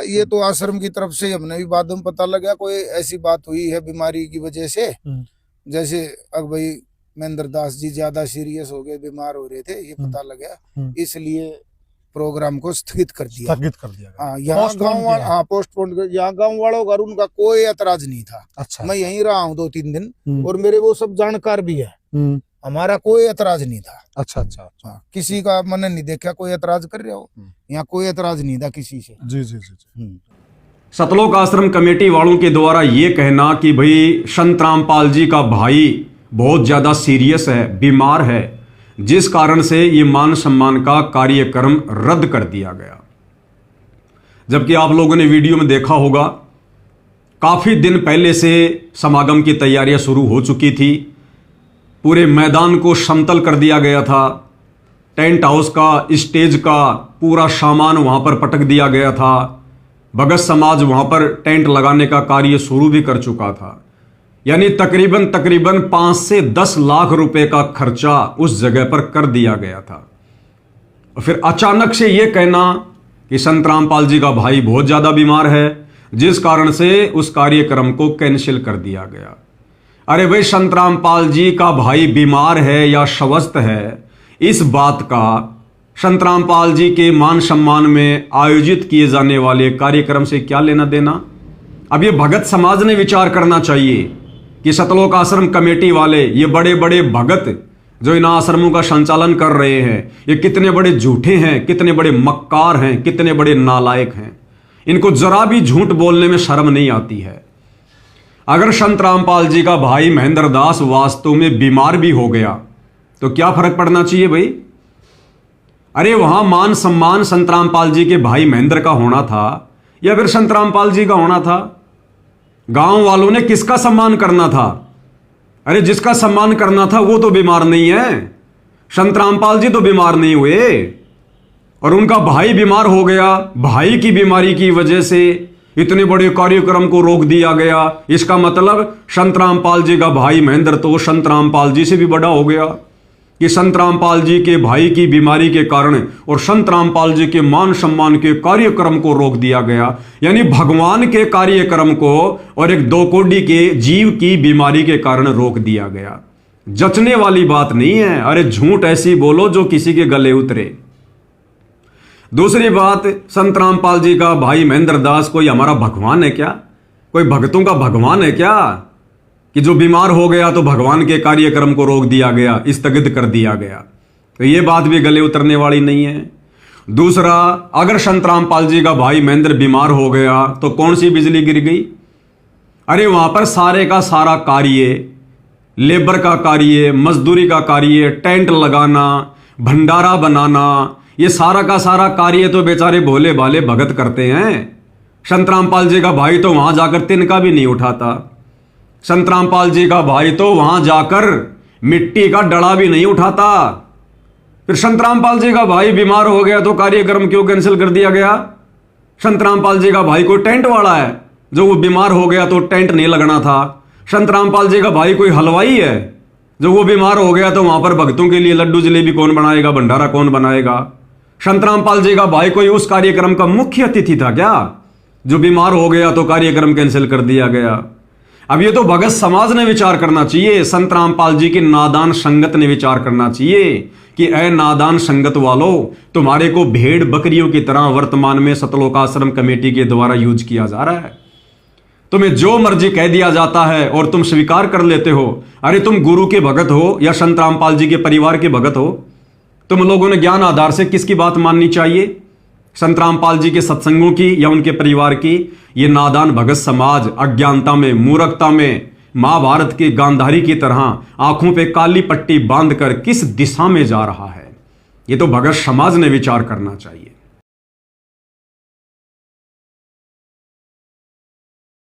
ये तो आश्रम की तरफ से हमने भी बाद में पता लगा कोई ऐसी बात हुई है बीमारी की वजह से, जैसे अब भाई महेंद्र दास जी ज्यादा सीरियस हो गए, बीमार हो रहे थे, ये पता लगा, इसलिए प्रोग्राम को स्थगित कर दिया। हाँ, यहाँ गाँव पोस्टपोन, यहाँ गाँव वालों का उनका कोई एतराज नहीं था। अच्छा। मैं यहीं रहा हूँ 2-3 दिन और मेरे वो सब जानकार भी है, हमारा कोई एतराज नहीं था। अच्छा अच्छा। हाँ, किसी का मन नहीं देखा कोई एतराज कर रहे हो, यहाँ कोई एतराज नहीं था किसी से। जी जी जी। सतलोक आश्रम कमेटी वालों के द्वारा ये कहना कि भाई संत रामपाल जी का भाई बहुत ज्यादा सीरियस है, बीमार है, जिस कारण से ये मान सम्मान का कार्यक्रम रद्द कर दिया गया। जबकि आप लोगों ने वीडियो में देखा होगा, काफी दिन पहले से समागम की तैयारियां शुरू हो चुकी थी। पूरे मैदान को समतल कर दिया गया था, टेंट हाउस का, स्टेज का पूरा सामान वहां पर पटक दिया गया था। भगत समाज वहां पर टेंट लगाने का कार्य शुरू भी कर चुका था। यानी तकरीबन 5 से 10 लाख रुपए का खर्चा उस जगह पर कर दिया गया था। और फिर अचानक से यह कहना कि संत रामपाल जी का भाई बहुत ज्यादा बीमार है, जिस कारण से उस कार्यक्रम को कैंसिल कर दिया गया। अरे भाई, संत रामपाल जी का भाई बीमार है या स्वस्थ है, इस बात का संत रामपाल जी के मान सम्मान में आयोजित किए जाने वाले कार्यक्रम से क्या लेना देना। अब ये भगत समाज ने विचार करना चाहिए कि सतलोक आश्रम कमेटी वाले, ये बड़े बड़े भगत जो इन आश्रमों का संचालन कर रहे हैं, ये कितने बड़े झूठे हैं, कितने बड़े मक्कार हैं, कितने बड़े नालायक हैं। इनको जरा भी झूठ बोलने में शर्म नहीं आती है। अगर संत रामपाल जी का भाई महेंद्र दास वास्तव में बीमार भी हो गया तो क्या फर्क पड़ना चाहिए भाई। अरे वहां मान सम्मान संत रामपाल जी के भाई महेंद्र का होना था या फिर संत रामपाल जी का होना था। गांव वालों ने किसका सम्मान करना था। अरे जिसका सम्मान करना था वो तो बीमार नहीं है, संत रामपाल जी तो बीमार नहीं हुए और उनका भाई बीमार हो गया। भाई की बीमारी की वजह से इतने बड़े कार्यक्रम को रोक दिया गया। इसका मतलब संत रामपाल जी का भाई महेंद्र तो संत रामपाल जी से भी बड़ा हो गया कि संत रामपाल जी के भाई की बीमारी के कारण और संत रामपाल जी के मान सम्मान के कार्यक्रम को रोक दिया गया। यानी भगवान के कार्यक्रम को और एक 2 कोड़ी के जीव की बीमारी के कारण रोक दिया गया। जचने वाली बात नहीं है। अरे झूठ ऐसी बोलो जो किसी के गले उतरे। दूसरी बात, संत रामपाल जी का भाई महेंद्र दास कोई हमारा भगवान है क्या? कोई भक्तों का भगवान है क्या कि जो बीमार हो गया तो भगवान के कार्यक्रम को रोक दिया गया, स्थगित कर दिया गया? तो यह बात भी गले उतरने वाली नहीं है। दूसरा, अगर संत रामपाल जी का भाई महेंद्र बीमार हो गया तो कौन सी बिजली गिर गई? अरे वहां पर सारे का सारा कार्य, लेबर का कार्य, मजदूरी का कार्य, टेंट लगाना, भंडारा बनाना, ये सारा का सारा कार्य तो बेचारे भोले भाले भगत करते हैं। संत रामपाल जी का भाई तो वहां जाकर तिनका भी नहीं उठाता। संत रामपाल जी का भाई तो वहां जाकर मिट्टी का डड़ा भी नहीं उठाता। फिर संत रामपाल जी का भाई बीमार हो गया तो कार्यक्रम क्यों कैंसिल कर दिया गया? संत रामपाल जी का भाई कोई टेंट वाला है जो वो बीमार हो गया तो टेंट नहीं लगना था? संत रामपाल जी का भाई कोई हलवाई है जो वो बीमार हो गया तो वहां पर भक्तों के लिए लड्डू जलेबी कौन बनाएगा, भंडारा कौन बनाएगा? संत रामपाल जी का भाई कोई उस कार्यक्रम का मुख्य अतिथि था क्या जो बीमार हो गया तो कार्यक्रम कैंसिल कर दिया गया? अब ये तो भगत समाज ने विचार करना चाहिए, संत रामपाल जी की नादान संगत ने विचार करना चाहिए कि ए नादान संगत वालों, तुम्हारे को भेड़ बकरियों की तरह वर्तमान में सतलोक आश्रम कमेटी के द्वारा यूज किया जा रहा है। तुम्हें जो मर्जी कह दिया जाता है और तुम स्वीकार कर लेते हो। अरे तुम गुरु के भगत हो या संत रामपाल जी के परिवार के भगत हो? तुम लोगों ने ज्ञान आधार से किसकी बात माननी चाहिए? संत रामपाल जी के सत्संगों की या उनके परिवार की? ये नादान भगत समाज अज्ञानता में, मूर्खता में, महाभारत की गांधारी की तरह आंखों पे काली पट्टी बांधकर किस दिशा में जा रहा है? ये तो भगत समाज ने विचार करना चाहिए।